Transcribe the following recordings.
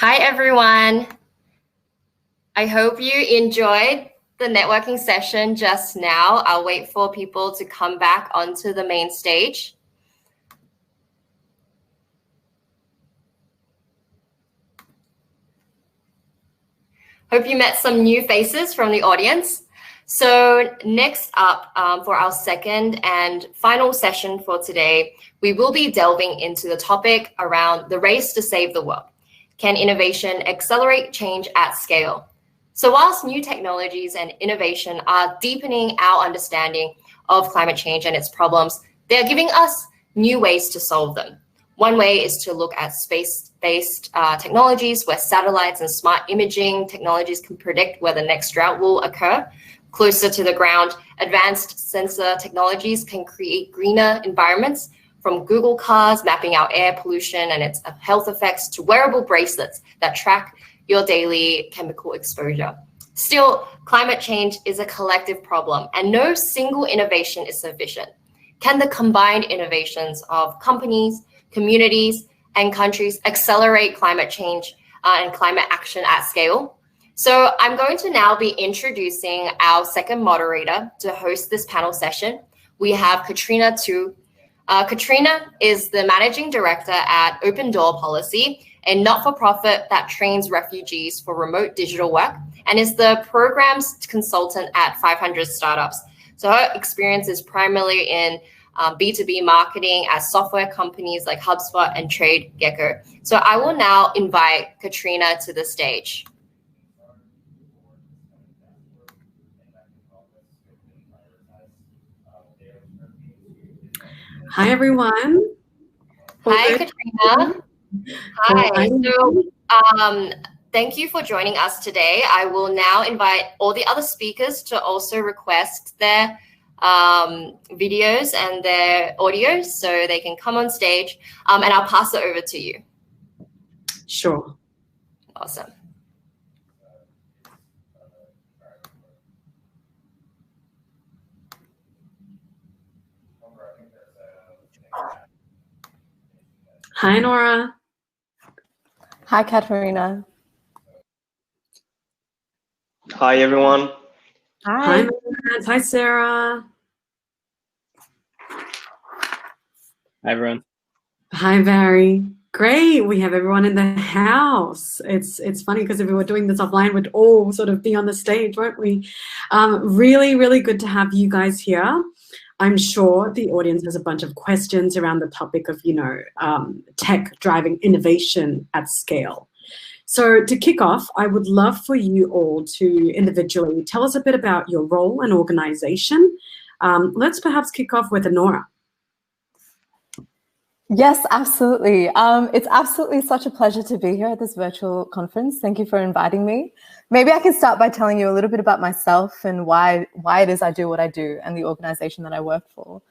Hi, everyone. I hope you enjoyed the networking session just now. I'll wait for people to come back onto the main stage. Hope you met some new faces from the audience. So next up, for our second and final session for today, we will be delving into the topic around the race to save the world. Can innovation accelerate change at scale? So whilst new technologies and innovation are deepening our understanding of climate change and its problems, they're giving us new ways to solve them. One way is to look at space-based technologies where satellites and smart imaging technologies can predict where the next drought will occur. Closer to the ground, advanced sensor technologies can create greener environments, from Google cars mapping out air pollution and its health effects to wearable bracelets that track your daily chemical exposure. Still, climate change is a collective problem, and no single innovation is sufficient. Can the combined innovations of companies, communities, and countries accelerate climate change and climate action at scale? So I'm going to now be introducing our second moderator to host this panel session. We have Katrina Tu. Katrina is the managing director at Open Door Policy, a not-for-profit that trains refugees for remote digital work, and is the programs consultant at 500 Startups. So her experience is primarily in B2B marketing at software companies like HubSpot and TradeGecko. So I will now invite Katrina to the stage. Hi, everyone. Hi, Katrina. Hi. So thank you for joining us today. I will now invite all the other speakers to also request their videos and their audio so they can come on stage, and I'll pass it over to you. Sure. Awesome. Hi, Nora. Hi, Katerina. Hi, everyone. Hi, Matt. Hi, Sarah. Hi, everyone. Hi, Barry. Great. We have everyone in the house. It's funny because if we were doing this offline, we'd all sort of be on the stage, won't we? Really, really good to have you guys here. I'm sure the audience has a bunch of questions around the topic of, tech driving innovation at scale. So to kick off, I would love for you all to individually tell us a bit about your role and organization. Let's perhaps kick off with Nora. Yes, absolutely. It's absolutely such a pleasure to be here at this virtual conference. Thank you for inviting me. Maybe I can start by telling you a little bit about myself and why it is I do what I do and the organization that I work for.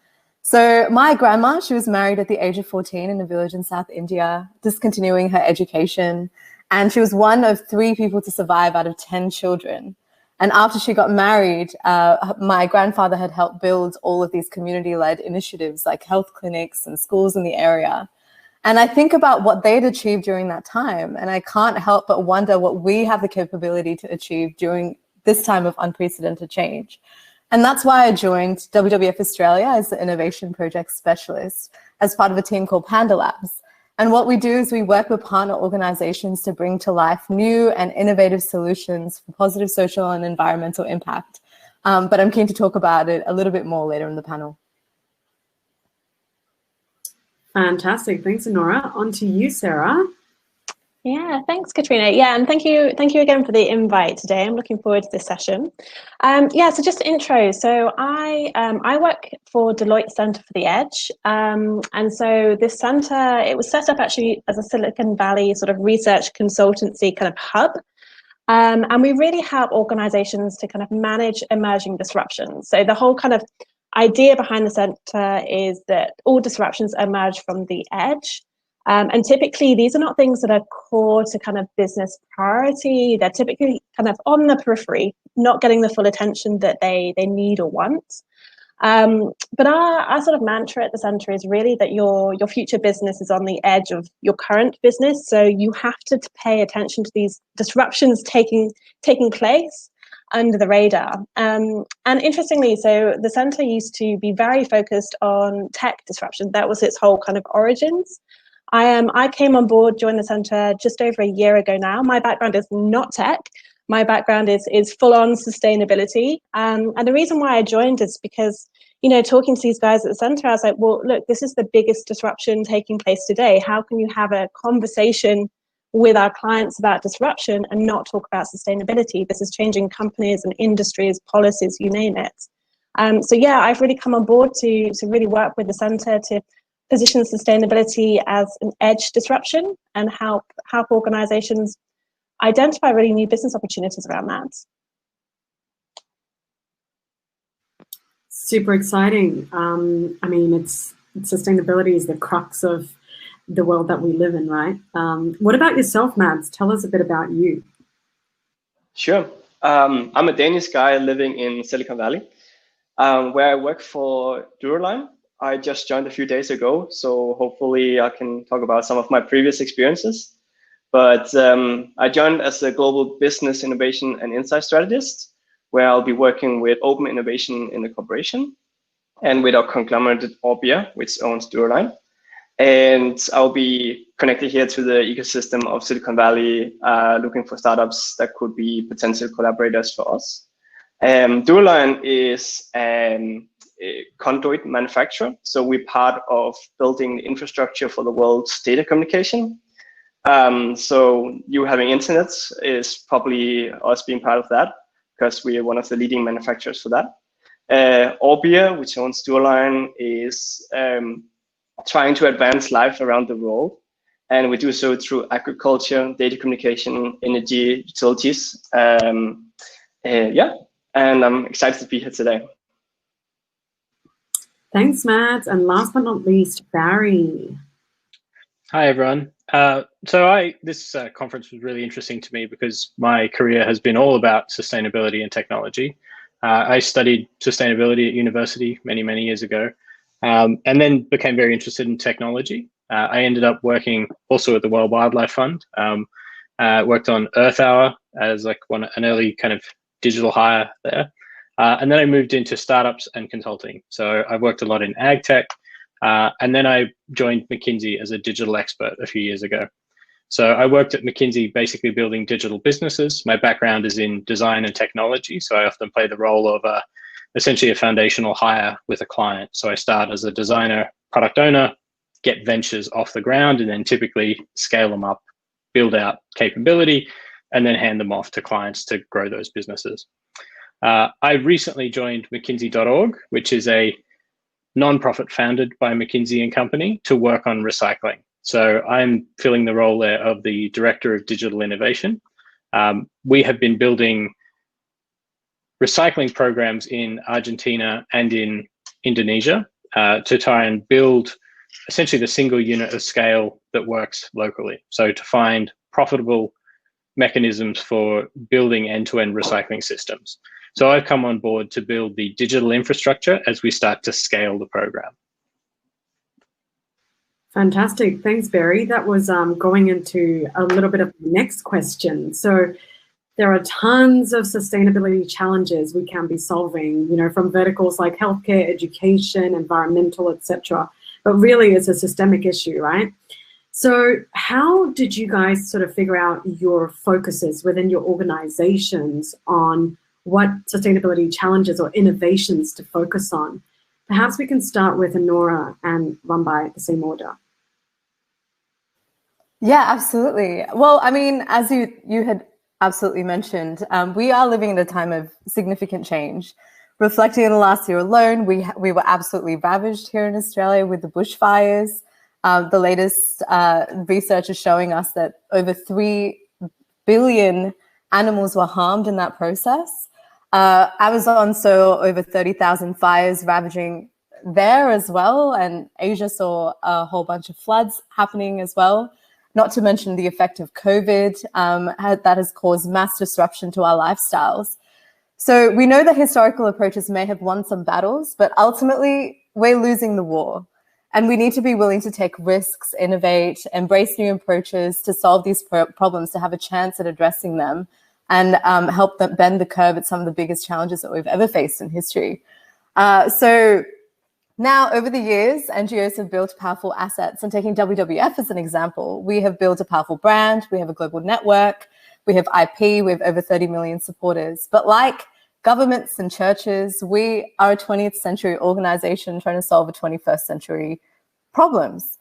So my grandma, she was married at the age of 14 in a village in South India, discontinuing her education. And she was one of 3 people to survive out of 10 children. And after she got married, my grandfather had helped build all of these community-led initiatives like health clinics and schools in the area. And I think about what they'd achieved during that time, and I can't help but wonder what we have the capability to achieve during this time of unprecedented change. And that's why I joined WWF Australia as the Innovation Project Specialist as part of a team called Panda Labs. And what we do is we work with partner organizations to bring to life new and innovative solutions for positive social and environmental impact. But I'm keen to talk about it a little bit more later in the panel. Fantastic. Thanks, Nora. On to you, Sarah. Yeah, thanks, Katrina. Yeah, and thank you again for the invite today. I'm looking forward to this session. So just intro. So I work for Deloitte Centre for the Edge, and so this centre, it was set up actually as a Silicon Valley sort of research consultancy kind of hub, and we really help organisations to kind of manage emerging disruptions. So the whole kind of idea behind the centre is that all disruptions emerge from the edge. And typically, these are not things that are core to kind of business priority. They're typically kind of on the periphery, not getting the full attention that they need or want. But our sort of mantra at the centre is really that your future business is on the edge of your current business. So you have to pay attention to these disruptions taking place under the radar. And interestingly, so the centre used to be very focused on tech disruption. That was its whole kind of origins. I came on board, joined the centre just over a year ago now. My background is not tech. My background is full-on sustainability. And the reason why I joined is because, you know, talking to these guys at the centre, I was like, well, look, this is the biggest disruption taking place today. How can you have a conversation with our clients about disruption and not talk about sustainability? This is changing companies and industries, policies, you name it. So yeah, I've really come on board to really work with the centre to position sustainability as an edge disruption and help organisations identify really new business opportunities around that. Super exciting. I mean, sustainability is the crux of the world that we live in, right? What about yourself, Mads? Tell us a bit about you. Sure. I'm a Danish guy living in Silicon Valley, where I work for Duraline. I just joined a few days ago, so hopefully I can talk about some of my previous experiences. But I joined as a global business innovation and insight strategist, where I'll be working with open innovation in the corporation and with our conglomerate Orbia, which owns Duraline. And I'll be connected here to the ecosystem of Silicon Valley, looking for startups that could be potential collaborators for us. Duraline is a conduit manufacturer, so we're part of building the infrastructure for the world's data communication. So you having internet is probably us being part of that, because we are one of the leading manufacturers for that. Orbia, which owns Duraline, is trying to advance life around the world, and we do so through agriculture, data communication, energy, utilities. Yeah, and I'm excited to be here today. Thanks, Matt. And last but not least, Barry. Hi, everyone. This conference was really interesting to me because my career has been all about sustainability and technology. I studied sustainability at university many, many years ago, and then became very interested in technology. I ended up working also at the World Wildlife Fund. Worked on Earth Hour as like an early kind of digital hire there. And then I moved into startups and consulting. So I worked a lot in ag tech. And then I joined McKinsey as a digital expert a few years ago. So I worked at McKinsey basically building digital businesses. My background is in design and technology, so I often play the role of essentially a foundational hire with a client. So I start as a designer, product owner, get ventures off the ground, and then typically scale them up, build out capability, and then hand them off to clients to grow those businesses. I recently joined McKinsey.org, which is a nonprofit founded by McKinsey and Company to work on recycling. So I'm filling the role there of the Director of Digital Innovation. We have been building recycling programs in Argentina and in Indonesia to try and build essentially the single unit of scale that works locally. So to find profitable mechanisms for building end-to-end recycling systems. So I've come on board to build the digital infrastructure as we start to scale the program. Fantastic. Thanks, Barry. That was going into a little bit of the next question. So there are tons of sustainability challenges we can be solving, from verticals like healthcare, education, environmental, etc. But really it's a systemic issue, right? So how did you guys sort of figure out your focuses within your organizations on what sustainability challenges or innovations to focus on? Perhaps we can start with Nora and run by the same order. Yeah, absolutely. Well, I mean, as you had absolutely mentioned, we are living in a time of significant change. Reflecting on the last year alone, we were absolutely ravaged here in Australia with the bushfires. The latest research is showing us that over 3 billion animals were harmed in that process. Amazon saw over 30,000 fires ravaging there as well, and Asia saw a whole bunch of floods happening as well. Not to mention the effect of COVID that has caused mass disruption to our lifestyles. So we know that historical approaches may have won some battles, but ultimately we're losing the war. And we need to be willing to take risks, innovate, embrace new approaches to solve these problems, to have a chance at addressing them and help them bend the curve at some of the biggest challenges that we've ever faced in history. So now, over the years, NGOs have built powerful assets. And taking WWF as an example, we have built a powerful brand, we have a global network, we have IP, we have over 30 million supporters. But like governments and churches, we are a 20th century organization trying to solve a 21st century problems.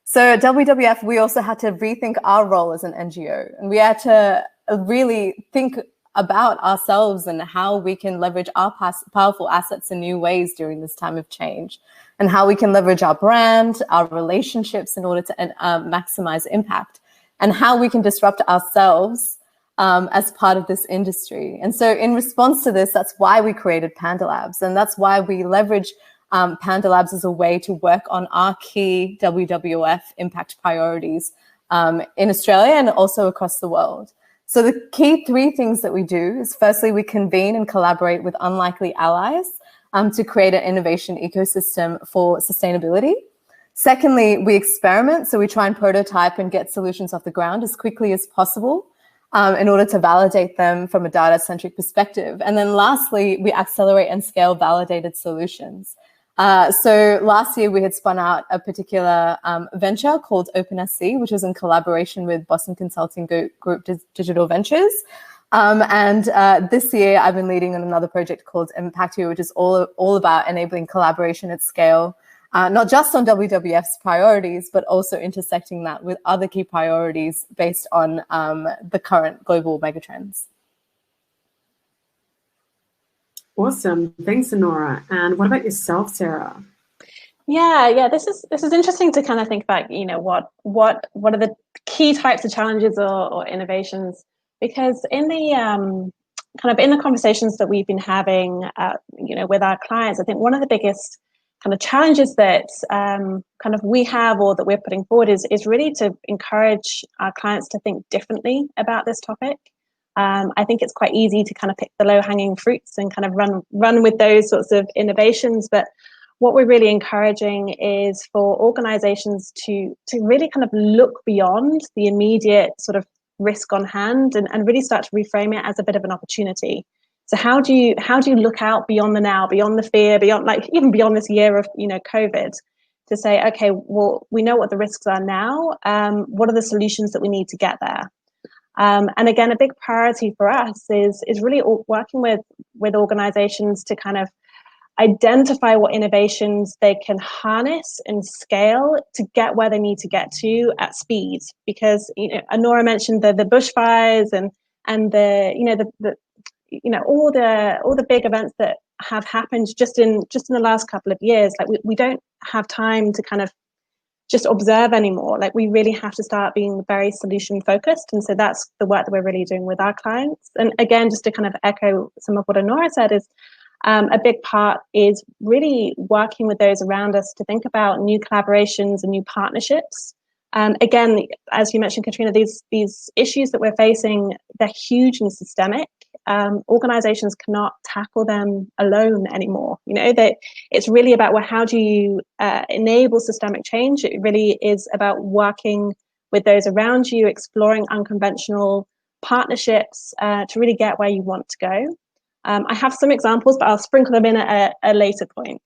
So at WWF, we also had to rethink our role as an NGO. And we had to really think about ourselves and how we can leverage our powerful assets in new ways during this time of change, and how we can leverage our brand, our relationships in order to maximize impact, and how we can disrupt ourselves as part of this industry. And so in response to this, that's why we created Panda Labs. And that's why we leverage Panda Labs as a way to work on our key WWF impact priorities in Australia and also across the world. So the key three things that we do is, firstly, we convene and collaborate with unlikely allies to create an innovation ecosystem for sustainability. Secondly, we experiment. So we try and prototype and get solutions off the ground as quickly as possible in order to validate them from a data-centric perspective. And then lastly, we accelerate and scale validated solutions. So last year we had spun out a particular venture called OpenSC, which was in collaboration with Boston Consulting Group Digital Ventures. And this year I've been leading on another project called Impactio, which is all about enabling collaboration at scale, not just on WWF's priorities, but also intersecting that with other key priorities based on the current global megatrends. Awesome. Thanks, Honora. And what about yourself, Sarah? Yeah. This is interesting to kind of think about, what are the key types of challenges or innovations? Because in the in the conversations that we've been having, with our clients, I think one of the biggest kind of challenges that we have, or that we're putting forward, is really to encourage our clients to think differently about this topic. I think it's quite easy to kind of pick the low-hanging fruits and kind of run with those sorts of innovations. But what we're really encouraging is for organizations to really kind of look beyond the immediate sort of risk on hand and really start to reframe it as a bit of an opportunity. So how do you look out beyond the now, beyond the fear, beyond even beyond this year of COVID, to say, okay, well, we know what the risks are now. What are the solutions that we need to get there? And again, a big priority for us is really working with organizations to kind of identify what innovations they can harness and scale to get where they need to get to at speed. Because Honora mentioned the bushfires and the all the big events that have happened just in the last couple of years. Like we don't have time to kind of just observe anymore. Like we really have to start being very solution focused. And so that's the work that we're really doing with our clients. And again, just to kind of echo some of what Honora said, is a big part is really working with those around us to think about new collaborations and new partnerships. Again, as you mentioned, Katrina, these issues that we're facing, they're huge and systemic. Organizations cannot tackle them alone anymore. That it's really about, how do you enable systemic change? It really is about working with those around you, exploring unconventional partnerships to really get where you want to go. I have some examples, but I'll sprinkle them in at a later point.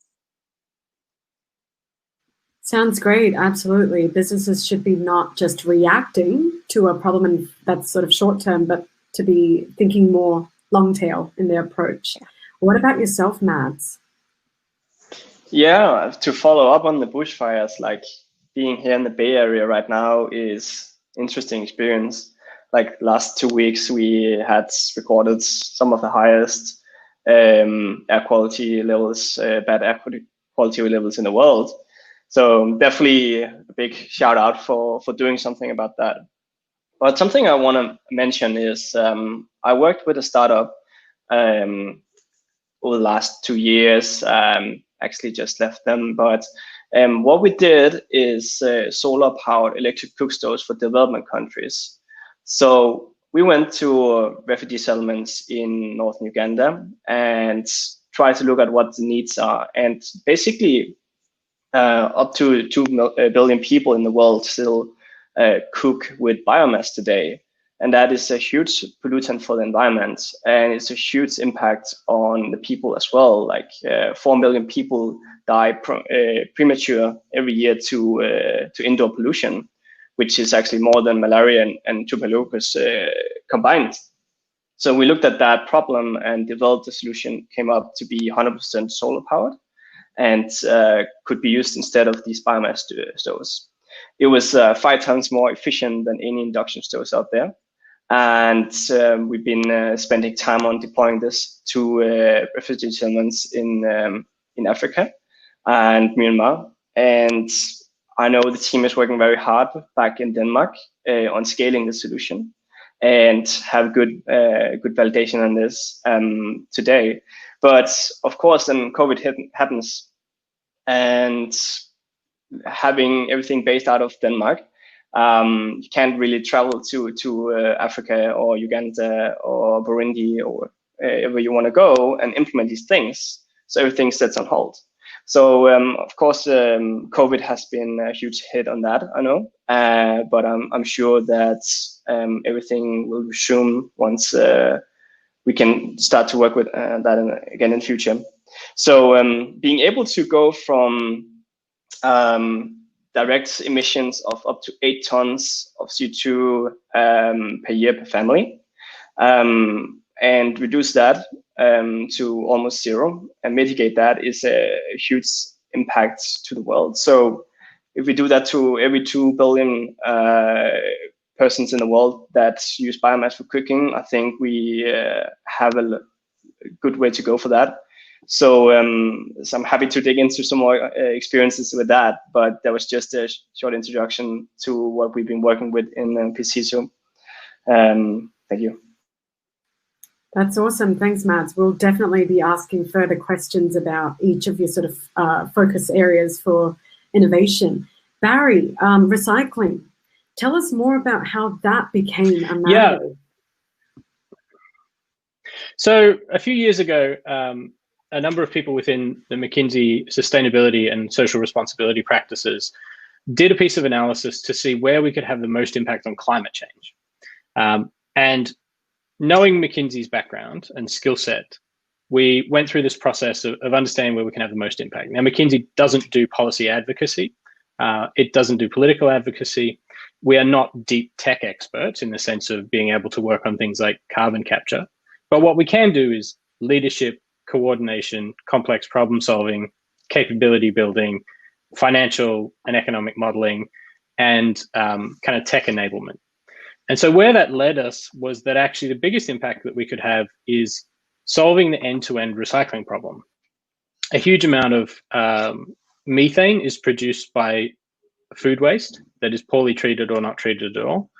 Sounds great. Absolutely. Businesses should be not just reacting to a problem and that's sort of short term, but to be thinking more long tail in their approach. Yeah. What about yourself, Mads? Yeah, to follow up on the bushfires, like being here in the Bay Area right now is interesting experience. Like last 2 weeks, we had recorded some of the highest air quality levels, bad air quality levels in the world. So definitely a big shout out for doing something about that. But something I want to mention is I worked with a startup over the last 2 years, actually just left them. But what we did is solar powered electric cook stoves for development countries. So we went to refugee settlements in northern Uganda and tried to look at what the needs are. And basically, up to 2 billion people in the world still cook with biomass today. And that is a huge pollutant for the environment. And it's a huge impact on the people as well. Like 4 million people die premature every year to indoor pollution, which is actually more than malaria and tuberculosis combined. So we looked at that problem and developed a solution, came up to be 100% solar powered and could be used instead of these biomass stoves. It was 5 times more efficient than any induction stoves out there. And we've been spending time on deploying this to refugee settlements in Africa and Myanmar. And I know the team is working very hard back in Denmark on scaling the solution and have good validation on this today. But of course, then COVID happens, and having everything based out of Denmark, you can't really travel to Africa or Uganda or Burundi or wherever you want to go and implement these things. So everything sits on hold. So of course, COVID has been a huge hit on that, I know, but I'm sure that everything will resume once we can start to work with that again in the future. So being able to go from direct emissions of up to 8 tons of CO2 per year per family, and reduce that to almost 0 and mitigate that is a huge impact to the world. So if we do that to every 2 billion persons in the world that use biomass for cooking, I think we have a good way to go for that. So, so I'm happy to dig into some more experiences with that, but that was just a short introduction to what we've been working with in PCSO. Thank you. That's awesome. Thanks, Mads. We'll definitely be asking further questions about each of your sort of focus areas for innovation. Barry, recycling. Tell us more about how that became a mandate. Yeah. So a few years ago, a number of people within the McKinsey sustainability and social responsibility practices did a piece of analysis to see where we could have the most impact on climate change. And knowing McKinsey's background and skill set, we went through this process of understanding where we can have the most impact. Now, McKinsey doesn't do policy advocacy. It doesn't do political advocacy. We are not deep tech experts in the sense of being able to work on things like carbon capture. But what we can do is leadership, coordination, complex problem solving, capability building, financial and economic modeling, and kind of tech enablement. And so where that led us was that actually the biggest impact that we could have is solving the end-to-end recycling problem. A huge amount of methane is produced by food waste that is poorly treated or not treated at all.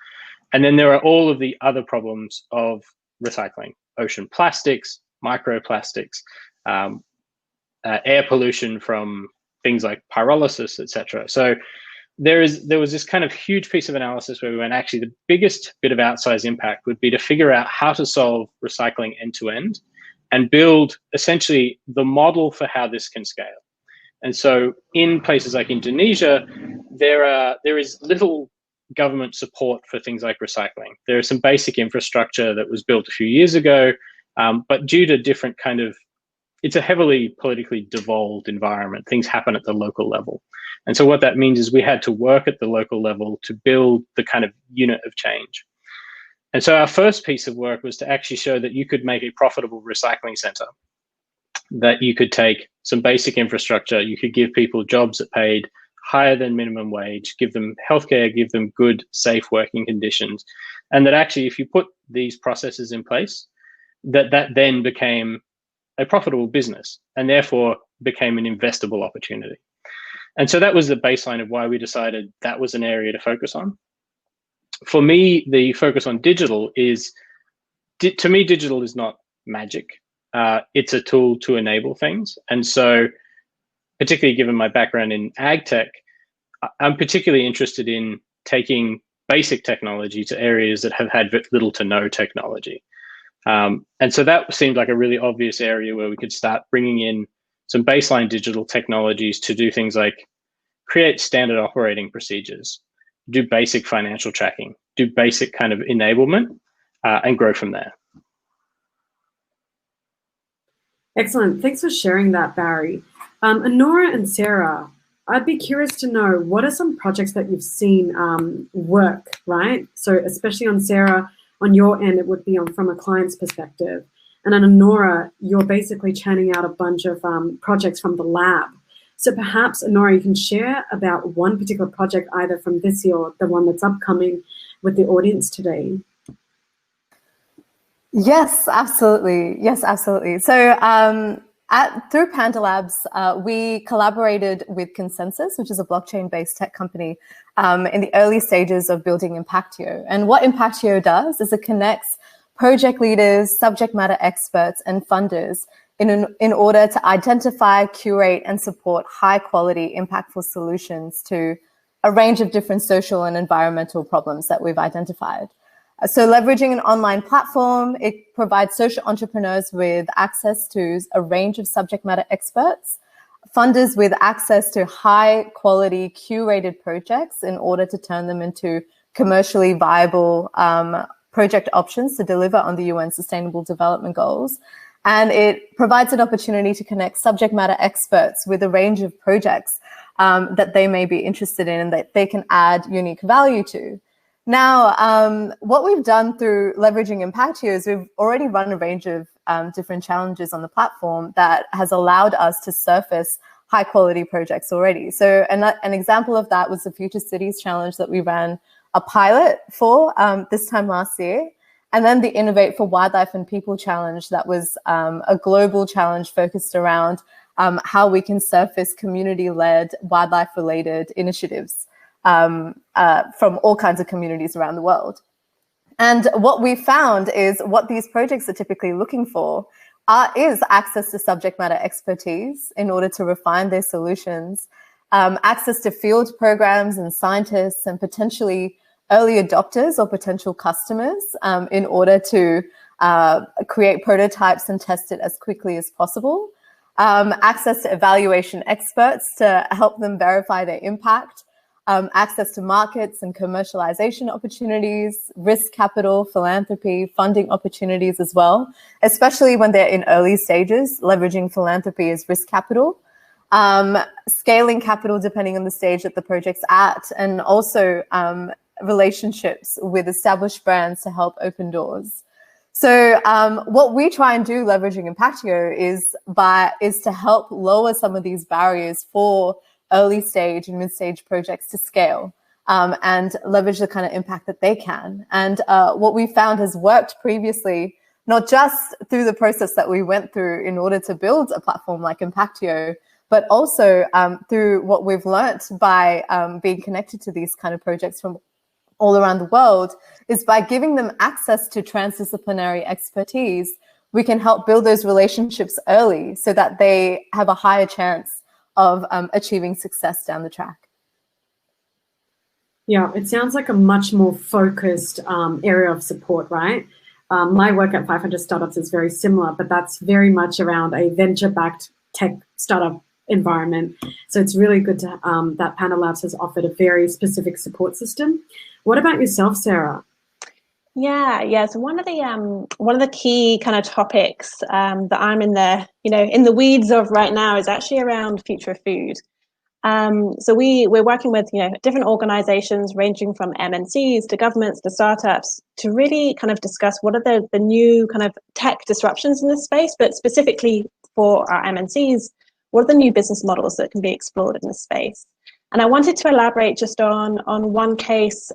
And then there are all of the other problems of recycling: ocean plastics, microplastics, air pollution from things like pyrolysis, etc. So there was this kind of huge piece of analysis where we went, actually, the biggest bit of outsized impact would be to figure out how to solve recycling end to end and build essentially the model for how this can scale. And so in places like Indonesia, there is little government support for things like recycling. There is some basic infrastructure that was built a few years ago, but due to different kind of, it's a heavily politically devolved environment. Things happen at the local level. And so what that means is we had to work at the local level to build the kind of unit of change. And so our first piece of work was to actually show that you could make a profitable recycling center, that you could take some basic infrastructure, you could give people jobs that paid higher than minimum wage, give them healthcare, give them good, safe working conditions. And that actually, if you put these processes in place, that then became a profitable business and therefore became an investable opportunity. And so that was the baseline of why we decided that was an area to focus on. For me, the focus on digital is, to me, digital is not magic. It's a tool to enable things. And so particularly given my background in ag tech, I'm particularly interested in taking basic technology to areas that have had little to no technology. And so that seemed like a really obvious area where we could start bringing in some baseline digital technologies to do things like create standard operating procedures, do basic financial tracking, do basic kind of enablement, and grow from there. Excellent. Thanks for sharing that, Barry. Honora and Sarah, I'd be curious to know, what are some projects that you've seen work, right? So especially on Sarah, on your end, it would be from a client's perspective. And on Honora, you're basically churning out a bunch of projects from the lab. So perhaps, Honora, you can share about one particular project, either from this year or the one that's upcoming, with the audience today. Yes, absolutely. Yes, absolutely. So through Panda Labs, we collaborated with Consensus, which is a blockchain-based tech company, in the early stages of building Impactio. And what Impactio does is it connects project leaders, subject matter experts, and funders in order to identify, curate, and support high-quality, impactful solutions to a range of different social and environmental problems that we've identified. So leveraging an online platform, it provides social entrepreneurs with access to a range of subject matter experts, funders with access to high quality curated projects in order to turn them into commercially viable project options to deliver on the UN Sustainable Development Goals. And it provides an opportunity to connect subject matter experts with a range of projects that they may be interested in and that they can add unique value to. Now, what we've done through leveraging Impactio is we've already run a range of different challenges on the platform that has allowed us to surface high quality projects already. So an example of that was the Future Cities Challenge that we ran a pilot for this time last year. And then the Innovate for Wildlife and People Challenge, that was a global challenge focused around how we can surface community-led wildlife-related initiatives from all kinds of communities around the world. And what we found is what these projects are typically looking for is access to subject matter expertise in order to refine their solutions, access to field programs and scientists and potentially early adopters or potential customers in order to create prototypes and test it as quickly as possible, access to evaluation experts to help them verify their impact, access to markets and commercialization opportunities, risk capital, philanthropy, funding opportunities as well, especially when they're in early stages. Leveraging philanthropy as risk capital, scaling capital depending on the stage that the project's at, and also relationships with established brands to help open doors. So what we try and do leveraging Impactio is to help lower some of these barriers for early stage and mid-stage projects to scale and leverage the kind of impact that they can. And what we found has worked previously, not just through the process that we went through in order to build a platform like Impactio, but also through what we've learnt by being connected to these kind of projects from all around the world, is by giving them access to transdisciplinary expertise, we can help build those relationships early so that they have a higher chance of achieving success down the track. Yeah, it sounds like a much more focused area of support, right? My work at 500 Startups is very similar, but that's very much around a venture-backed tech startup environment. So it's really good to that Panda Labs has offered a very specific support system. What about yourself, Sarah? Yeah. So one of the key kind of topics that I'm in the weeds of right now is actually around future of food. So we're working with different organizations ranging from MNCs to governments to startups to really kind of discuss what are the new kind of tech disruptions in this space, but specifically for our MNCs, what are the new business models that can be explored in this space? And I wanted to elaborate just on one case,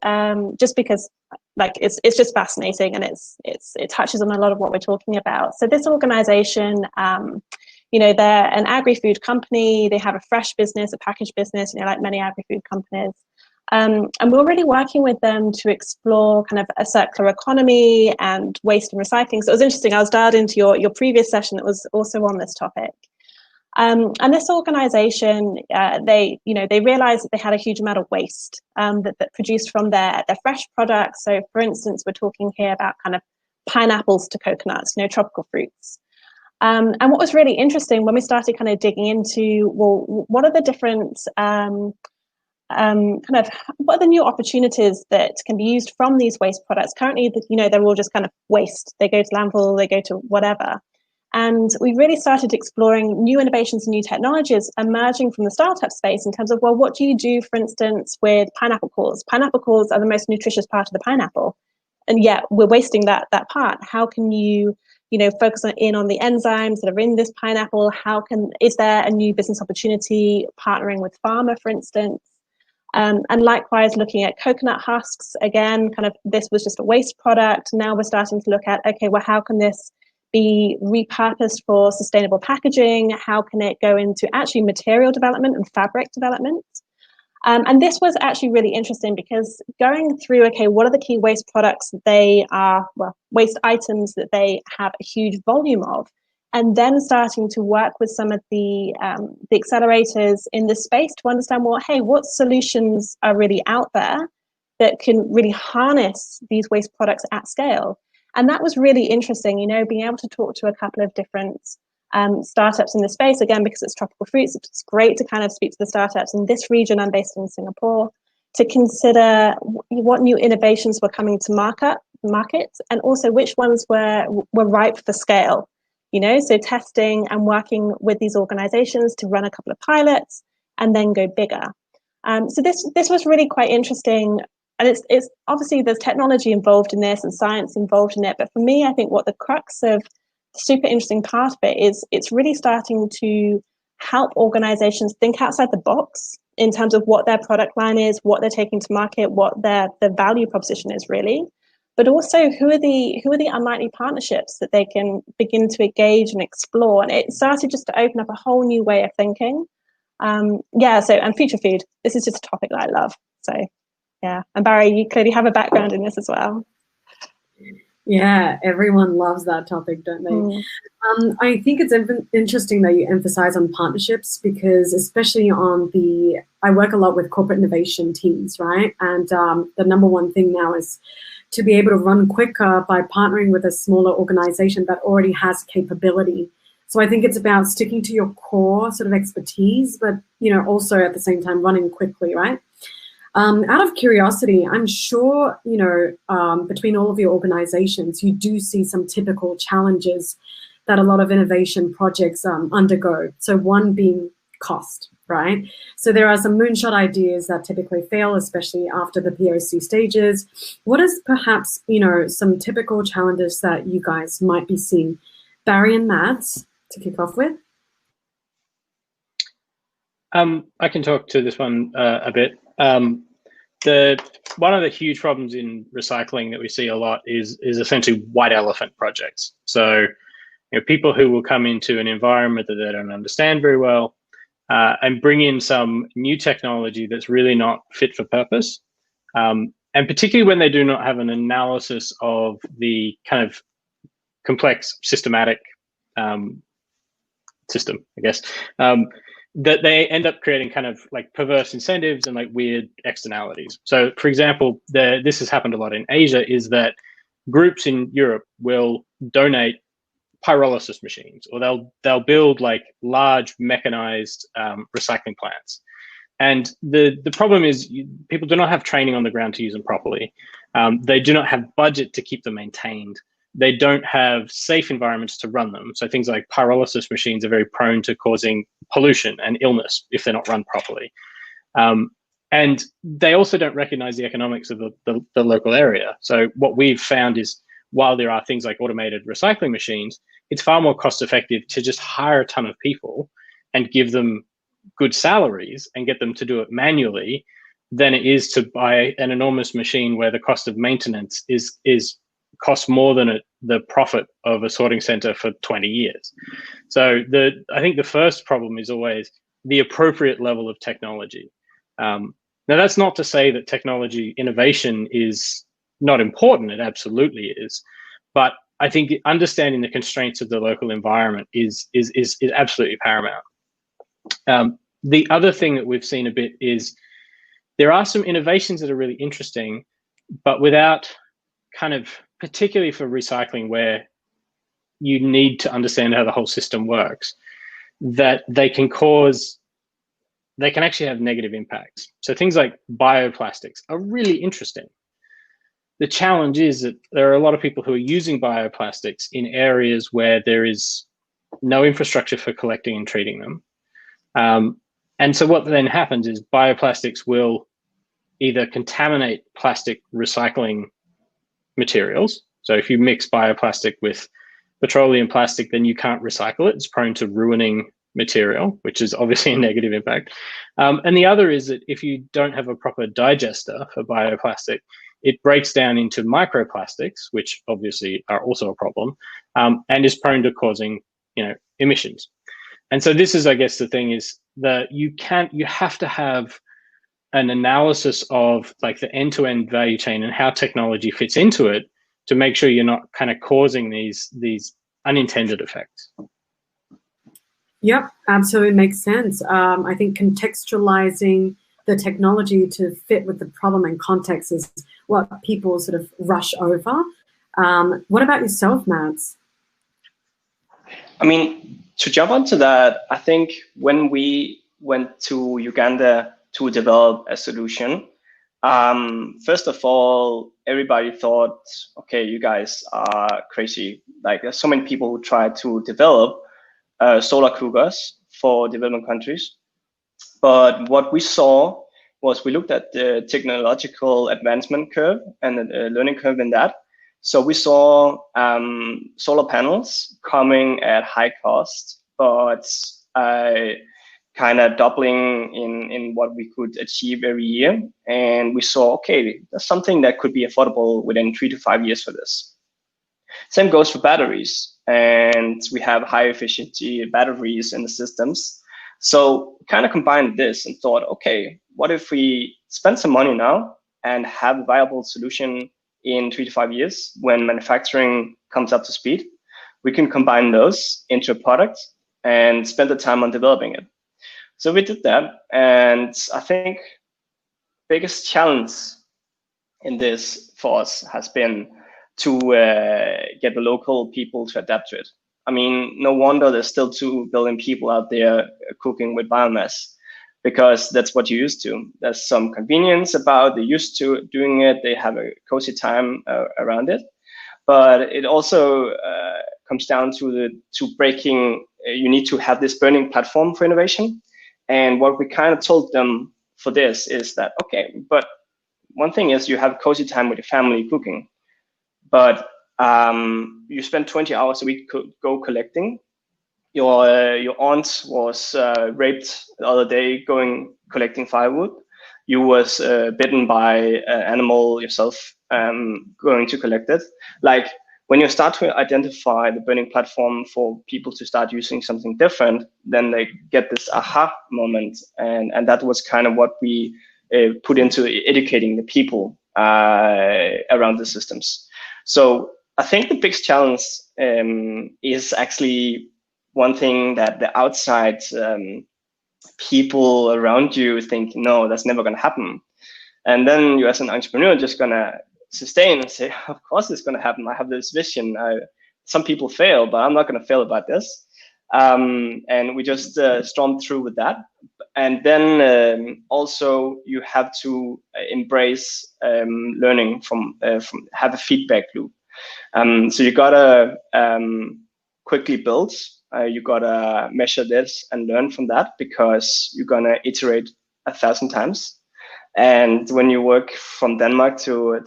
just because it's just fascinating and it touches on a lot of what we're talking about. So this organization, they're an agri-food company. They have a fresh business, a packaged business, like many agri-food companies. And we're really working with them to explore kind of a circular economy and waste and recycling. So it was interesting. I was dialed into your previous session that was also on this topic. And this organization, they realized that they had a huge amount of waste that produced from their fresh products. So for instance, we're talking here about kind of pineapples to coconuts, tropical fruits. And what was really interesting when we started kind of digging into, well, what are the different what are the new opportunities that can be used from these waste products? Currently, they're all just kind of waste. They go to landfill, they go to whatever. And we really started exploring new innovations and new technologies emerging from the startup space in terms of, well, what do you do, for instance, with pineapple cores? Pineapple cores are the most nutritious part of the pineapple, and yet we're wasting that part. How can you, focus on the enzymes that are in this pineapple? Is there a new business opportunity partnering with pharma, for instance? And likewise, looking at coconut husks, again, kind of this was just a waste product. Now we're starting to look at, okay, well, how can this be repurposed for sustainable packaging? How can it go into actually material development and fabric development? And this was actually really interesting because going through, okay, what are the key waste products that they are, well, waste items that they have a huge volume of, and then starting to work with some of the accelerators in this space to understand, well, hey, what solutions are really out there that can really harness these waste products at scale? And that was really interesting, being able to talk to a couple of different startups in the space, again, because it's tropical fruits. It's great to kind of speak to the startups in this region. I'm based in Singapore, to consider what new innovations were coming to market, and also which ones were ripe for scale. So testing and working with these organizations to run a couple of pilots and then go bigger. So this was really quite interesting. And it's obviously there's technology involved in this and science involved in it. But for me, I think what the crux of the super interesting part of it is it's really starting to help organizations think outside the box in terms of what their product line is, what they're taking to market, what their value proposition is really. But also who are the unlikely partnerships that they can begin to engage and explore. And it started just to open up a whole new way of thinking. And future food. This is just a topic that I love. So yeah, and Barry, you clearly have a background in this as well. Yeah, everyone loves that topic, don't they? I think it's interesting that you emphasize on partnerships because especially I work a lot with corporate innovation teams, right? And the number one thing now is to be able to run quicker by partnering with a smaller organization that already has capability. So I think it's about sticking to your core sort of expertise, but, also at the same time running quickly, right? Out of curiosity, I'm sure, between all of your organizations, you do see some typical challenges that a lot of innovation projects undergo. So one being cost, right? So there are some moonshot ideas that typically fail, especially after the POC stages. What is perhaps, some typical challenges that you guys might be seeing? Barry and Mads, to kick off with. I can talk to this one a bit. One of the huge problems in recycling that we see a lot is essentially white elephant projects. So, people who will come into an environment that they don't understand very well and bring in some new technology that's really not fit for purpose. And particularly when they do not have an analysis of the kind of complex systematic system, I guess, that they end up creating kind of like perverse incentives and like weird externalities. So, for example, this has happened a lot in Asia, is that groups in Europe will donate pyrolysis machines, or they'll build like large mechanized recycling plants. And the problem is people do not have training on the ground to use them properly. They do not have budget to keep them maintained. They don't have safe environments to run them. So things like pyrolysis machines are very prone to causing pollution and illness if they're not run properly. And they also don't recognize the economics of the local area. So what we've found is, while there are things like automated recycling machines, it's far more cost effective to just hire a ton of people and give them good salaries and get them to do it manually than it is to buy an enormous machine where the cost of maintenance is costs more than the profit of a sorting center for 20 years. So I think the first problem is always the appropriate level of technology. Now, that's not to say that technology innovation is not important. It absolutely is. But I think understanding the constraints of the local environment is absolutely paramount. The other thing that we've seen a bit is there are some innovations that are really interesting, but without kind of, particularly for recycling, where you need to understand how the whole system works, that they can actually have negative impacts. So things like bioplastics are really interesting. The challenge is that there are a lot of people who are using bioplastics in areas where there is no infrastructure for collecting and treating them. And so what then happens is bioplastics will either contaminate plastic recycling materials. So if you mix bioplastic with petroleum plastic, then you can't recycle it. It's prone to ruining material, which is obviously a negative impact. And the other is that if you don't have a proper digester for bioplastic, it breaks down into microplastics, which obviously are also a problem, and is prone to causing, emissions. And so this is, I guess, the thing is that you have to have an analysis of like the end-to-end value chain and how technology fits into it to make sure you're not kind of causing these unintended effects. Yep, absolutely makes sense. I think contextualizing the technology to fit with the problem and context is what people sort of rush over. What about yourself, Mads? I mean, to jump onto that, I think when we went to Uganda to develop a solution, first of all, everybody thought, okay, you guys are crazy. Like, there's so many people who try to develop solar cookers for developing countries. But what we saw was we looked at the technological advancement curve and the learning curve in that. So we saw solar panels coming at high cost, but kind of doubling in what we could achieve every year. And we saw, okay, there's something that could be affordable within 3 to 5 years for this. Same goes for batteries. And we have high efficiency batteries in the systems. So kind of combined this and thought, okay, what if we spend some money now and have a viable solution in 3 to 5 years when manufacturing comes up to speed? We can combine those into a product and spend the time on developing it. So we did that, and I think biggest challenge in this for us has been to get the local people to adapt to it. I mean, no wonder there's still 2 billion people out there cooking with biomass, because that's what you're used to. There's some convenience about they're used to doing it. They have a cozy time around it. But it also comes down to breaking, you need to have this burning platform for innovation. And what we kind of told them for this is that, okay, but one thing is you have cozy time with your family cooking, but you spend 20 hours a week go collecting. Your aunt was raped the other day going collecting firewood. You was bitten by an animal yourself going to collect it. Like, when you start to identify the burning platform for people to start using something different, then they get this aha moment. And that was kind of what we put into educating the people around the systems. So I think the biggest challenge is actually one thing that the outside people around you think, no, that's never going to happen. And then you as an entrepreneur just going to sustain and say, of course it's going to happen. I have this vision. Some people fail, but I'm not going to fail about this. And we just stormed through with that. And then also you have to embrace learning from have a feedback loop. So you gotta quickly build. You gotta measure this and learn from that, because you're gonna iterate 1,000 times. And when you work from Denmark to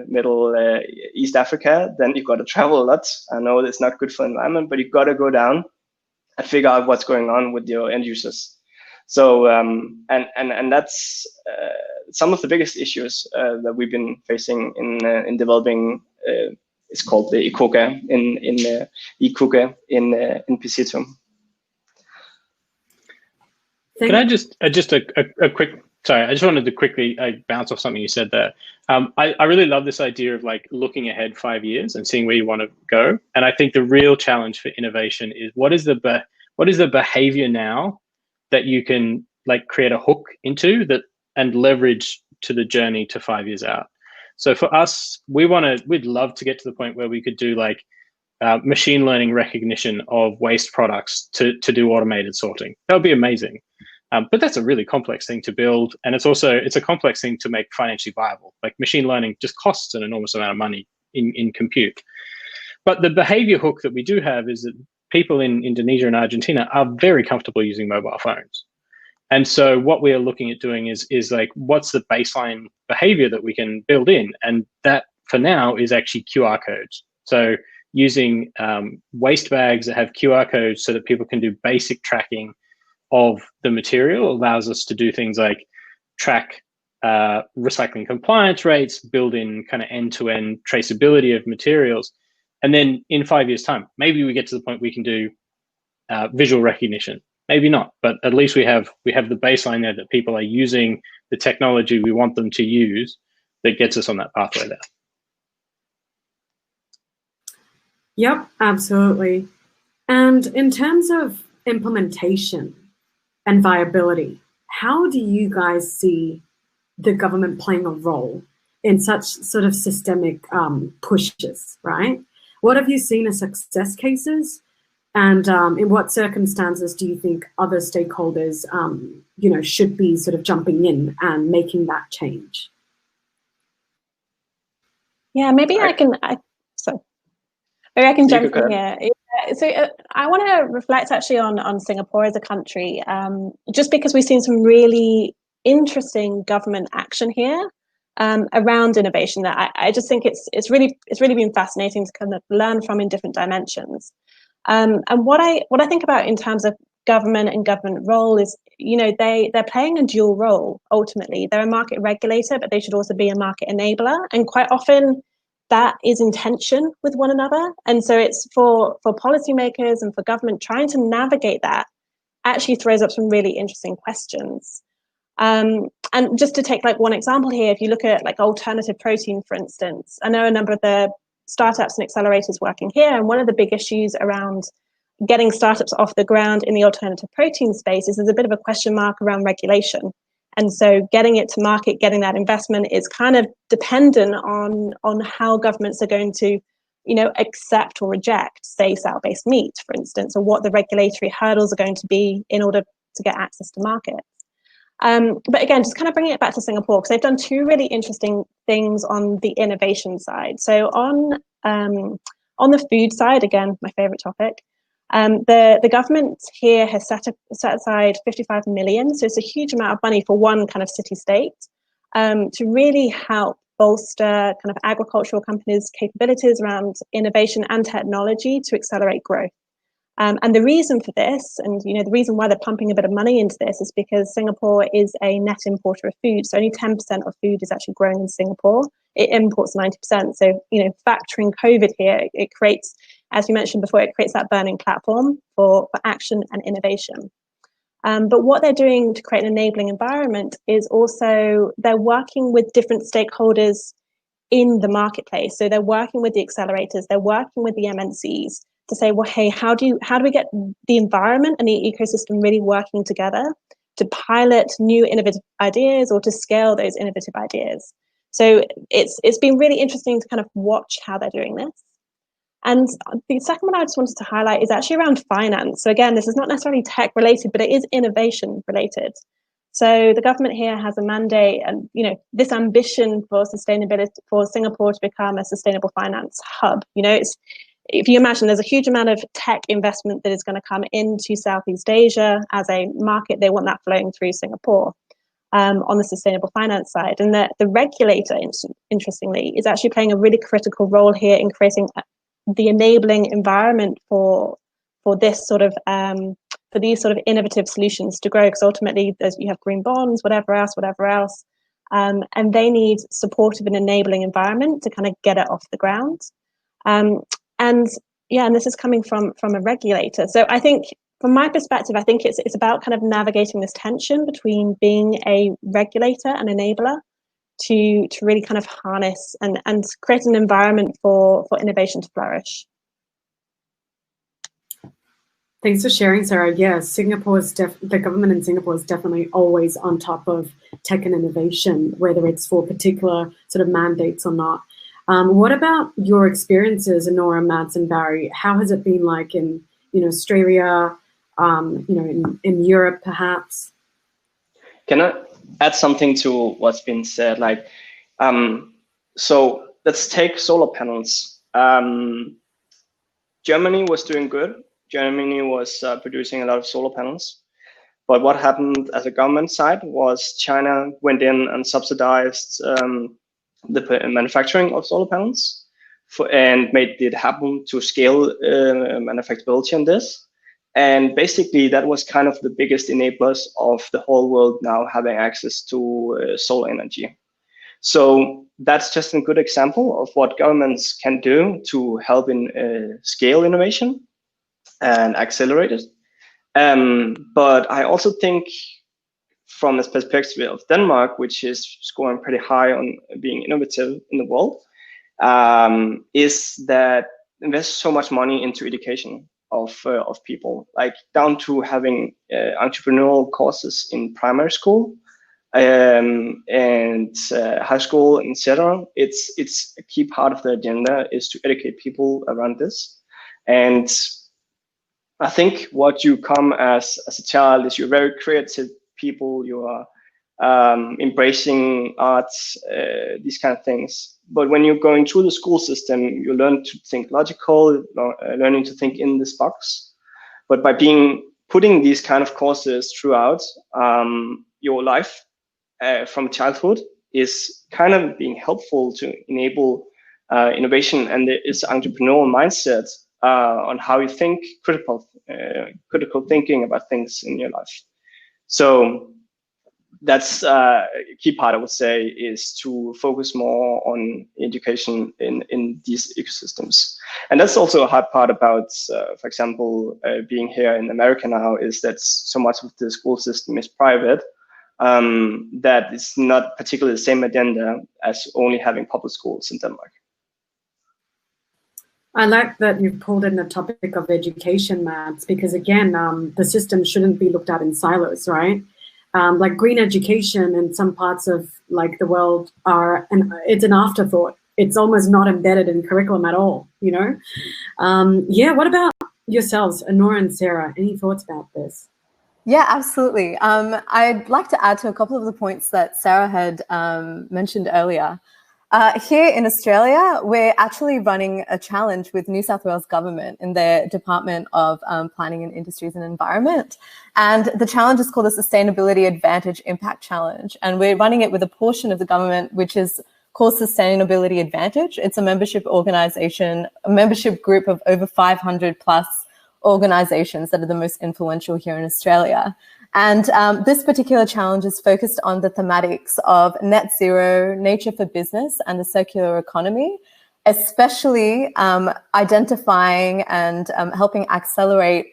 Middle East Africa, then you got to travel a lot. I know it's not good for the environment, but you got to go down and figure out what's going on with your end users. So and that's some of the biggest issues that we've been facing in developing. It's called the Ikoga in Pisito. Can I just a quick? Sorry, I just wanted to quickly bounce off something you said there. I really love this idea of like looking ahead 5 years and seeing where you want to go. And I think the real challenge for innovation is what is the behavior now that you can like create a hook into that and leverage to the journey to 5 years out. So for us, we'd love to get to the point where we could do like machine learning recognition of waste products to do automated sorting. That would be amazing. But that's a really complex thing to build. And it's a complex thing to make financially viable. Like machine learning just costs an enormous amount of money in compute. But the behavior hook that we do have is that people in Indonesia and Argentina are very comfortable using mobile phones. And so what we are looking at doing is like, what's the baseline behavior that we can build in? And that for now is actually QR codes. So using waste bags that have QR codes so that people can do basic tracking of the material allows us to do things like track recycling compliance rates, build in kind of end-to-end traceability of materials. And then in 5 years' time, maybe we get to the point we can do visual recognition. Maybe not, but at least we have the baseline there that people are using the technology we want them to use that gets us on that pathway there. Yep, absolutely. And in terms of implementation and viability, how do you guys see the government playing a role in such sort of systemic pushes, right? What have you seen as success cases? And in what circumstances do you think other stakeholders, should be sort of jumping in and making that change? Yeah, maybe I can jump in here. So I want to reflect actually on Singapore as a country, just because we've seen some really interesting government action here around innovation that I just think it's really been fascinating to kind of learn from in different dimensions. And what I think about in terms of government and government role is, they're playing a dual role. Ultimately, they're a market regulator, but they should also be a market enabler. And quite often that is in tension with one another. And so it's for policymakers and for government trying to navigate that actually throws up some really interesting questions. And just to take like one example here, if you look at like alternative protein, for instance, I know a number of the startups and accelerators working here, and one of the big issues around getting startups off the ground in the alternative protein space is there's a bit of a question mark around regulation. And so getting it to market, getting that investment is kind of dependent on how governments are going to, accept or reject, say, cell-based meat, for instance, or what the regulatory hurdles are going to be in order to get access to markets. But again, just kind of bringing it back to Singapore, because they've done two really interesting things on the innovation side. So on the food side, again, my favorite topic, the government here has set aside 55 million, so it's a huge amount of money for one kind of city-state to really help bolster kind of agricultural companies' capabilities around innovation and technology to accelerate growth. And the reason for this, and the reason why they're pumping a bit of money into this, is because Singapore is a net importer of food. So only 10% of food is actually grown in Singapore. It imports 90%. So factoring COVID here, it creates, as you mentioned before, it creates that burning platform for action and innovation. But what they're doing to create an enabling environment is also they're working with different stakeholders in the marketplace. So they're working with the accelerators, they're working with the MNCs to say, well, hey, how do we get the environment and the ecosystem really working together to pilot new innovative ideas or to scale those innovative ideas? So it's been really interesting to kind of watch how they're doing this. And the second one I just wanted to highlight is actually around finance. So again, this is not necessarily tech related, but it is innovation related. So the government here has a mandate and, this ambition for sustainability, for Singapore to become a sustainable finance hub. If you imagine there's a huge amount of tech investment that is going to come into Southeast Asia as a market, they want that flowing through Singapore on the sustainable finance side. And the regulator, interestingly, is actually playing a really critical role here in creating the enabling environment for this sort of for these sort of innovative solutions to grow, because ultimately you have green bonds, whatever else, and they need supportive and enabling environment to kind of get it off the ground. And this is coming from a regulator. So I think, from my perspective, I think it's about kind of navigating this tension between being a regulator and enabler to really kind of harness and create an environment for innovation to flourish. Thanks for sharing, Sarah. Yeah, the government in Singapore is definitely always on top of tech and innovation, whether it's for particular sort of mandates or not. What about your experiences, Nora, Mads, and Barry? How has it been like in Australia, in Europe, perhaps? Can I add something to what's been said? Like, so let's take solar panels. Germany was doing good. Germany was producing a lot of solar panels. But what happened as a government side was China went in and subsidized the manufacturing of solar panels and made it happen to scale manufacturability on this. And basically, that was kind of the biggest enablers of the whole world now having access to solar energy. So that's just a good example of what governments can do to help in scale innovation and accelerate it. But I also think from this perspective of Denmark, which is scoring pretty high on being innovative in the world, is that invest so much money into education of people, like down to having entrepreneurial courses in primary school and high school, etc. It's a key part of the agenda is to educate people around this. And I think what you come as a child is you're very creative people. You are embracing arts, these kind of things. But when you're going through the school system, you learn to think logical, learning to think in this box. But by putting these kind of courses throughout your life from childhood is kind of being helpful to enable innovation, and there is entrepreneurial mindset on how you think, critical thinking about things in your life. So that's a key part, I would say, is to focus more on education in these ecosystems. And that's also a hard part about, for example, being here in America now, is that so much of the school system is private, that it's not particularly the same agenda as only having public schools in Denmark. I like that you've pulled in the topic of education, Mads, because again, the system shouldn't be looked at in silos, right? Like green education in some parts of like the world it's an afterthought. It's almost not embedded in curriculum at all, you know? Yeah, what about yourselves, Nora and Sarah? Any thoughts about this? Yeah, absolutely. I'd like to add to a couple of the points that Sarah had mentioned earlier. Here in Australia, we're actually running a challenge with New South Wales Government in their Department of Planning and Industries and Environment. And the challenge is called the Sustainability Advantage Impact Challenge. And we're running it with a portion of the government, which is called Sustainability Advantage. It's a membership organization, a membership group of over 500 plus organizations that are the most influential here in Australia. And this particular challenge is focused on the thematics of net zero, nature for business, and the circular economy, especially identifying and helping accelerate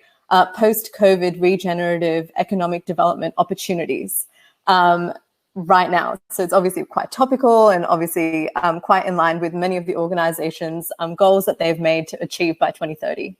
post-COVID regenerative economic development opportunities right now. So it's obviously quite topical and obviously quite in line with many of the organizations' goals that they've made to achieve by 2030.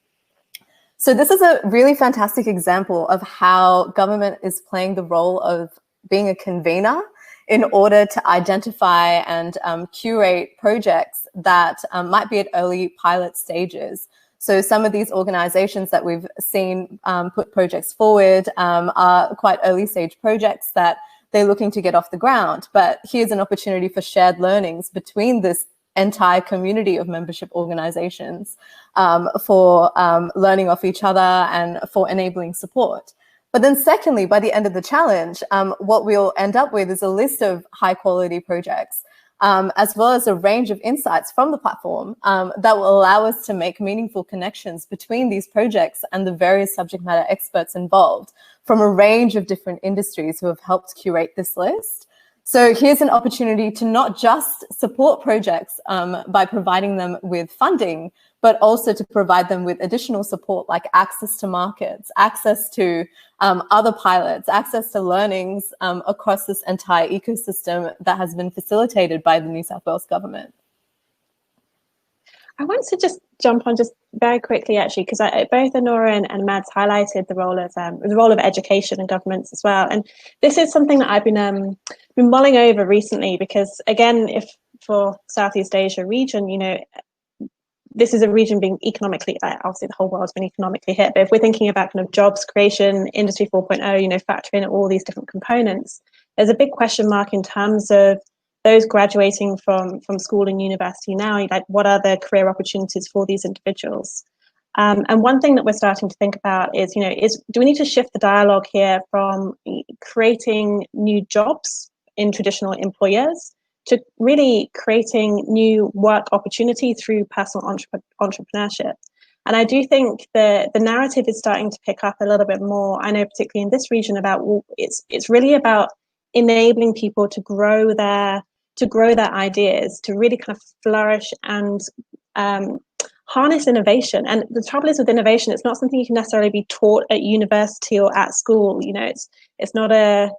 So this is a really fantastic example of how government is playing the role of being a convener in order to identify and curate projects that might be at early pilot stages. So some of these organizations that we've seen put projects forward are quite early stage projects that they're looking to get off the ground. But here's an opportunity for shared learnings between this entire community of membership organizations for learning off each other and for enabling support. But then secondly, by the end of the challenge, what we'll end up with is a list of high quality projects, as well as a range of insights from the platform that will allow us to make meaningful connections between these projects and the various subject matter experts involved from a range of different industries who have helped curate this list. So here's an opportunity to not just support projects by providing them with funding, but also to provide them with additional support like access to markets, access to other pilots, access to learnings across this entire ecosystem that has been facilitated by the New South Wales Government. I want to just jump on just very quickly, actually, because both Anora and Mads highlighted the role of education and governments as well. And this is something that I've been mulling over recently, because again, if for Southeast Asia region, this is a region being economically, obviously the whole world's been economically hit, but if we're thinking about kind of jobs creation, Industry 4.0, factor in all these different components, there's a big question mark in terms of those graduating from school and university now, like what are the career opportunities for these individuals? And one thing that we're starting to think about is, do we need to shift the dialogue here from creating new jobs in traditional employers to really creating new work opportunity through personal entrepreneurship? And I do think the narrative is starting to pick up a little bit more. I know particularly in this region about, it's really about enabling people to grow their ideas, to really kind of flourish and harness innovation. And the trouble is with innovation, it's not something you can necessarily be taught at university or at school. It's not a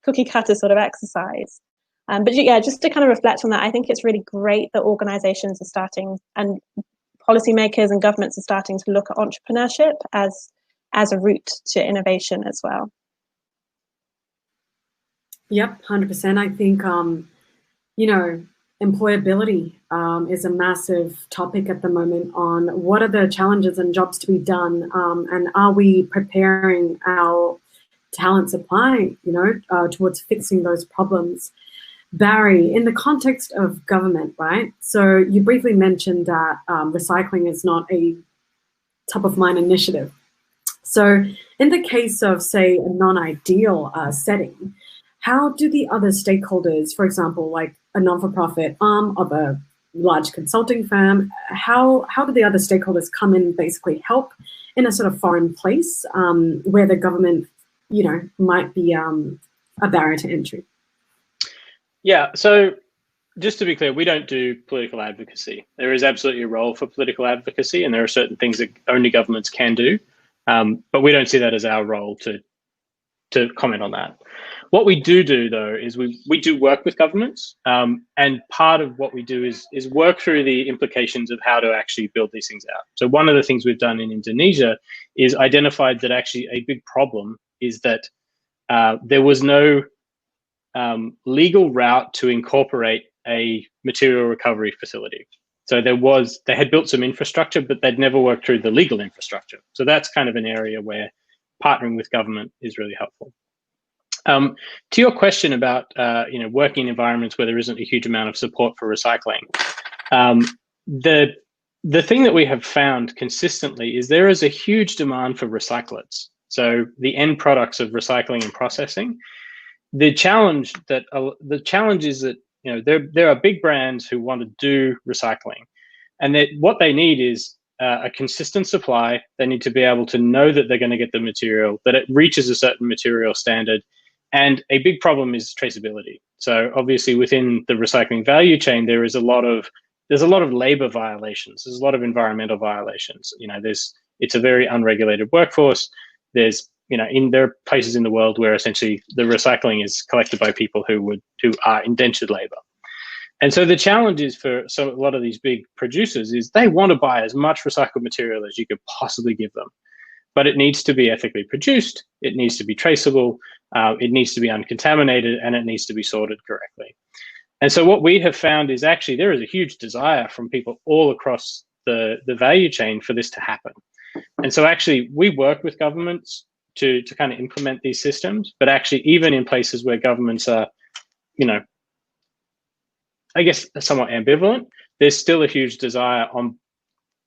cookie cutter sort of exercise. But yeah, just to kind of reflect on that, I think it's really great that organizations are starting, and policymakers and governments are starting to look at entrepreneurship as a route to innovation as well. Yep, 100%. I think, employability is a massive topic at the moment on what are the challenges and jobs to be done, and are we preparing our talent supply, towards fixing those problems. Barry, in the context of government, right? So you briefly mentioned that recycling is not a top of mind initiative. So in the case of, say, a non-ideal setting, how do the other stakeholders, for example, like a non-for-profit arm of a large consulting firm, how do the other stakeholders come in and basically help in a sort of foreign place where the government, might be a barrier to entry? Yeah, so just to be clear, we don't do political advocacy. There is absolutely a role for political advocacy, and there are certain things that only governments can do, but we don't see that as our role to comment on that. What we do though is we do work with governments, and part of what we do is work through the implications of how to actually build these things out. So one of the things we've done in Indonesia is identified that actually a big problem is that there was no legal route to incorporate a material recovery facility. So they had built some infrastructure, but they'd never worked through the legal infrastructure. So that's kind of an area where partnering with government is really helpful. To your question about working in environments where there isn't a huge amount of support for recycling, the thing that we have found consistently is there is a huge demand for recyclates. So the end products of recycling and processing. The challenge is that there are big brands who want to do recycling, and that what they need is a consistent supply. They need to be able to know that they're going to get the material, that it reaches a certain material standard, and a big problem is traceability. So obviously within the recycling value chain, there's a lot of labor violations. There's a lot of environmental violations. It's a very unregulated workforce. There are places in the world where essentially the recycling is collected by people who are indentured labor. And so the challenge is for a lot of these big producers is they want to buy as much recycled material as you could possibly give them, but it needs to be ethically produced. It needs to be traceable. It needs to be uncontaminated, and it needs to be sorted correctly. And so what we have found is actually there is a huge desire from people all across the value chain for this to happen. And so actually we work with governments to kind of implement these systems, but actually even in places where governments are, I guess somewhat ambivalent, there's still a huge desire on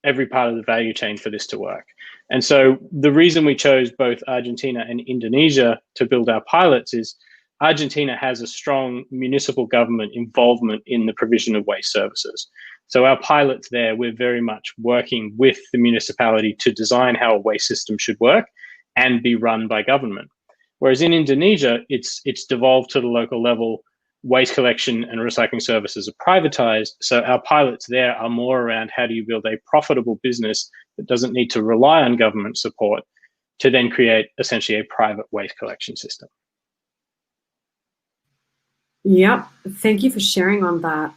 every part of the value chain for this to work. And so the reason we chose both Argentina and Indonesia to build our pilots is Argentina has a strong municipal government involvement in the provision of waste services. So our pilots there, we're very much working with the municipality to design how a waste system should work and be run by government. Whereas in Indonesia, it's devolved to the local level. Waste collection and recycling services are privatized. So our pilots there are more around how do you build a profitable business that doesn't need to rely on government support to then create essentially a private waste collection system. Yep, thank you for sharing on that.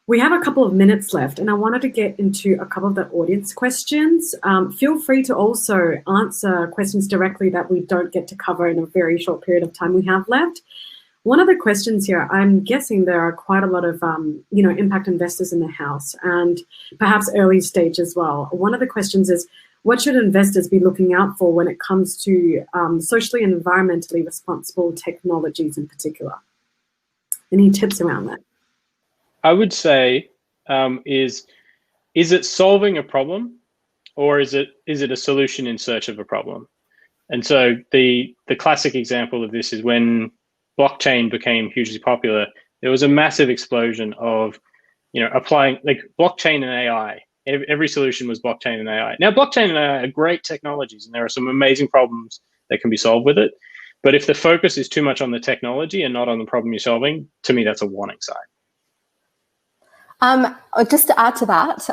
We have a couple of minutes left, and I wanted to get into a couple of the audience questions. Feel free to also answer questions directly that we don't get to cover in a very short period of time we have left. One of the questions here, I'm guessing there are quite a lot of impact investors in the house, and perhaps early stage as well. One of the questions is, what should investors be looking out for when it comes to socially and environmentally responsible technologies in particular? Any tips around that? I would say, is it solving a problem, or is it a solution in search of a problem? And so the classic example of this is when blockchain became hugely popular. There was a massive explosion of, applying like blockchain and AI. Every solution was blockchain and AI. Now, blockchain and AI are great technologies, and there are some amazing problems that can be solved with it. But if the focus is too much on the technology and not on the problem you're solving, to me, that's a warning sign. Just to add to that,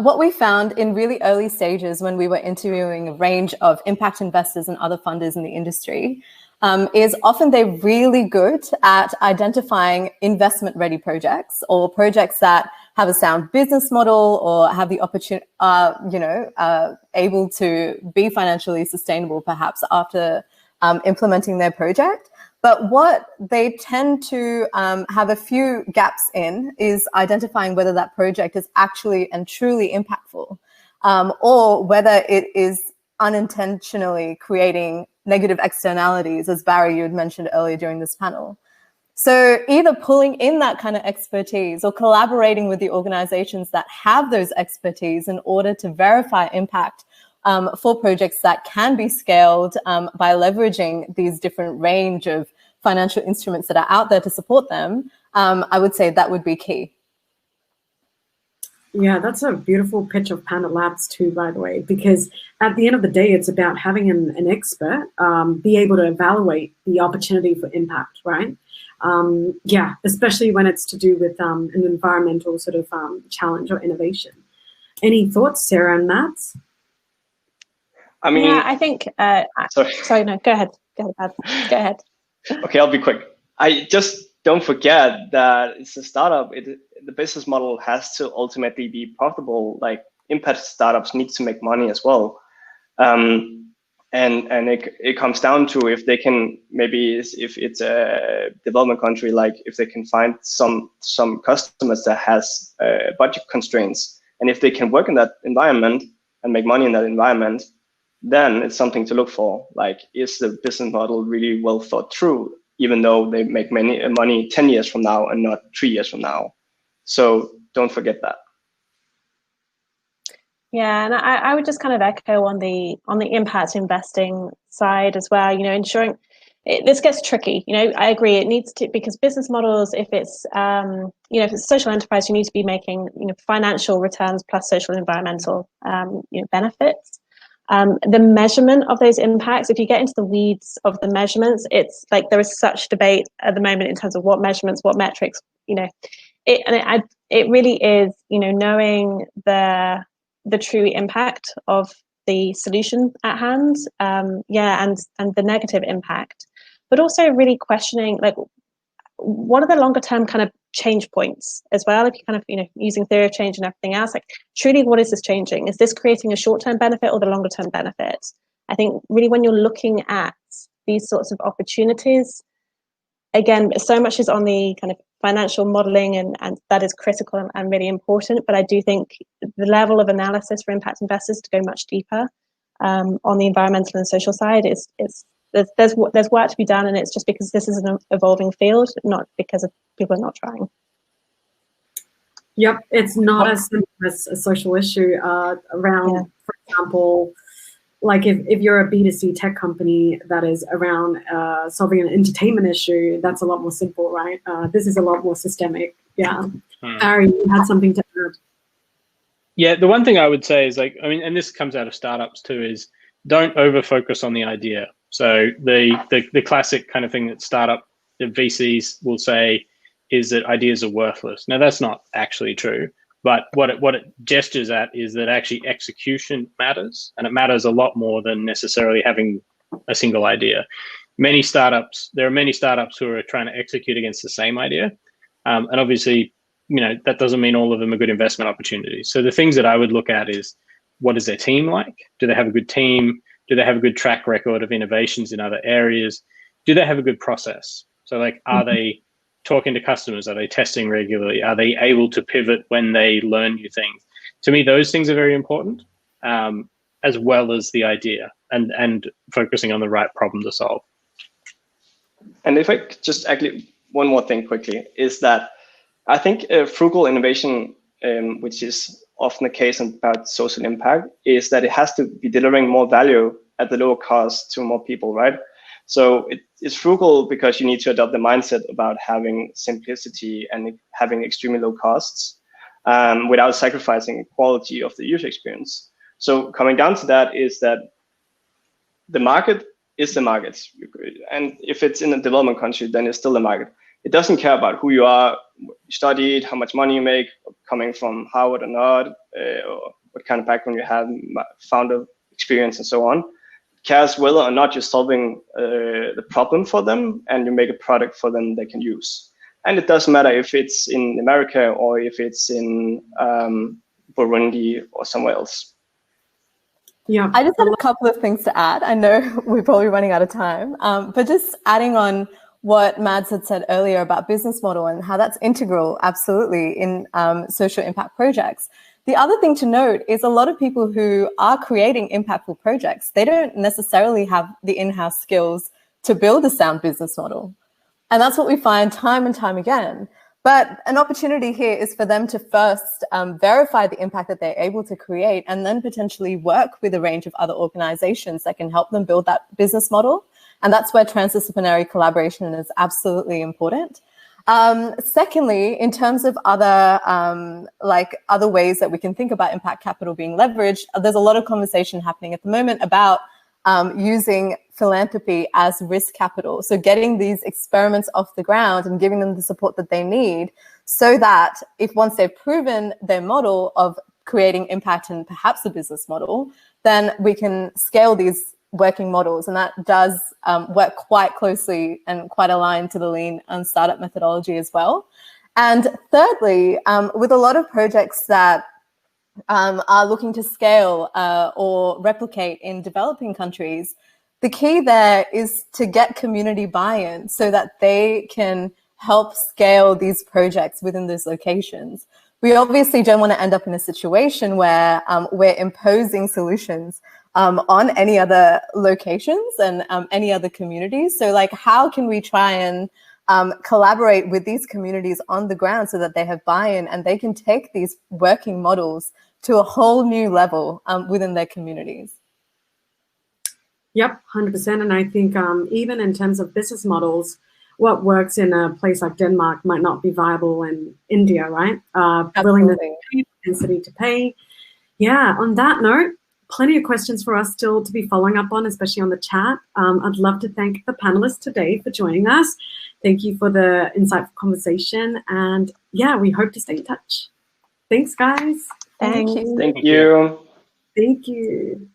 what we found in really early stages when we were interviewing a range of impact investors and other funders in the industry is often they're really good at identifying investment-ready projects or projects that have a sound business model or have the opportunity, able to be financially sustainable perhaps after implementing their project. But what they tend to have a few gaps in is identifying whether that project is actually and truly impactful, or whether it is unintentionally creating negative externalities, as Barry, you had mentioned earlier during this panel. So either pulling in that kind of expertise or collaborating with the organizations that have those expertise in order to verify impact for projects that can be scaled by leveraging these different range of financial instruments that are out there to support them, I would say that would be key. Yeah, that's a beautiful pitch of Panda Labs too, by the way, because at the end of the day, it's about having an expert be able to evaluate the opportunity for impact, right? Yeah, especially when it's to do with an environmental sort of challenge or innovation. Any thoughts, Sarah and Matt? I mean, yeah, I think. Sorry, no, go ahead. Go ahead. Okay, I'll be quick. I just don't forget that it's a startup. The business model has to ultimately be profitable. Like impact startups need to make money as well, and it comes down to if they can if it's a development country, like if they can find some customers that has budget constraints, and if they can work in that environment and make money in that environment, then it's something to look for. Like, is the business model really well thought through, even though they make money 10 years from now and not 3 years from now? So don't forget that. Yeah, and I would just kind of echo on the impact investing side as well. Ensuring this gets tricky. I agree. It needs to, because business models, if it's if it's a social enterprise, you need to be making financial returns plus social and environmental benefits. The measurement of those impacts, if you get into the weeds of the measurements, it's like there is such debate at the moment in terms of what measurements, what metrics, it really is, knowing the true impact of the solution at hand, and the negative impact, but also really questioning, like, what are the longer term kind of change points as well? If you kind of, using theory of change and everything else, like, truly, what is this changing? Is this creating a short-term benefit or the longer term benefit? I think really when you're looking at these sorts of opportunities, again, so much is on the kind of financial modeling, and that is critical and really important. But I do think the level of analysis for impact investors to go much deeper on the environmental and social side is there's work to be done, and it's just because this is an evolving field, not because of people are not trying. Yep, it's not as simple as a social issue around, for example, like if you're a B2C tech company that is around solving an entertainment issue, that's a lot more simple, right? This is a lot more systemic. Yeah. Barry, you had something to add. Yeah, the one thing I would say is, like, I mean, and this comes out of startups too, is don't over focus on the idea. So the classic kind of thing that the VCs will say is that ideas are worthless. Now, that's not actually true, but what it gestures at is that actually execution matters, and it matters a lot more than necessarily having a single idea. There are many startups who are trying to execute against the same idea, and obviously that doesn't mean all of them are good investment opportunities. So the things that I would look at is, what is their team like? Do they have a good team? Do they have a good track record of innovations in other areas? Do they have a good process? So like, are they talking to customers? Are they testing regularly? Are they able to pivot when they learn new things? To me, those things are very important, as well as the idea and focusing on the right problem to solve. And if I could just actually, one more thing quickly, is that I think frugal innovation, which is often the case about social impact, is that it has to be delivering more value at the lower cost to more people, right? So it's frugal because you need to adopt the mindset about having simplicity and having extremely low costs without sacrificing quality of the user experience. So coming down to that is that the market is the market. And if it's in a development country, then it's still the market. It doesn't care about who you are, what you studied, how much money you make, coming from Harvard or not, or what kind of background you have, founder experience and so on. It cares whether or not you're solving the problem for them and you make a product for them they can use. And it doesn't matter if it's in America or if it's in Burundi or somewhere else. Yeah, I just had a couple of things to add. I know we're probably running out of time, but just adding on what Mads had said earlier about business model and how that's integral, absolutely, in social impact projects. The other thing to note is a lot of people who are creating impactful projects, they don't necessarily have the in-house skills to build a sound business model. And that's what we find time and time again. But an opportunity here is for them to first verify the impact that they're able to create and then potentially work with a range of other organizations that can help them build that business model. And that's where transdisciplinary collaboration is absolutely important. Secondly, in terms of other other ways that we can think about impact capital being leveraged, there's a lot of conversation happening at the moment about using philanthropy as risk capital. So getting these experiments off the ground and giving them the support that they need so that if once they've proven their model of creating impact and perhaps a business model, then we can scale these working models. And that does work quite closely and quite aligned to the lean and startup methodology as well. And thirdly, with a lot of projects that are looking to scale or replicate in developing countries, the key there is to get community buy-in so that they can help scale these projects within those locations. We obviously don't want to end up in a situation where we're imposing solutions on any other locations and any other communities. So like, how can we try and collaborate with these communities on the ground so that they have buy-in and they can take these working models to a whole new level within their communities? Yep, 100%. And I think even in terms of business models, what works in a place like Denmark might not be viable in India, right? Willingness to pay, propensity to pay. Yeah, on that note, plenty of questions for us still to be following up on, especially on the chat. I'd love to thank the panelists today for joining us. Thank you for the insightful conversation. And yeah, we hope to stay in touch. Thanks, guys. Thank you. Thank you. Thank you.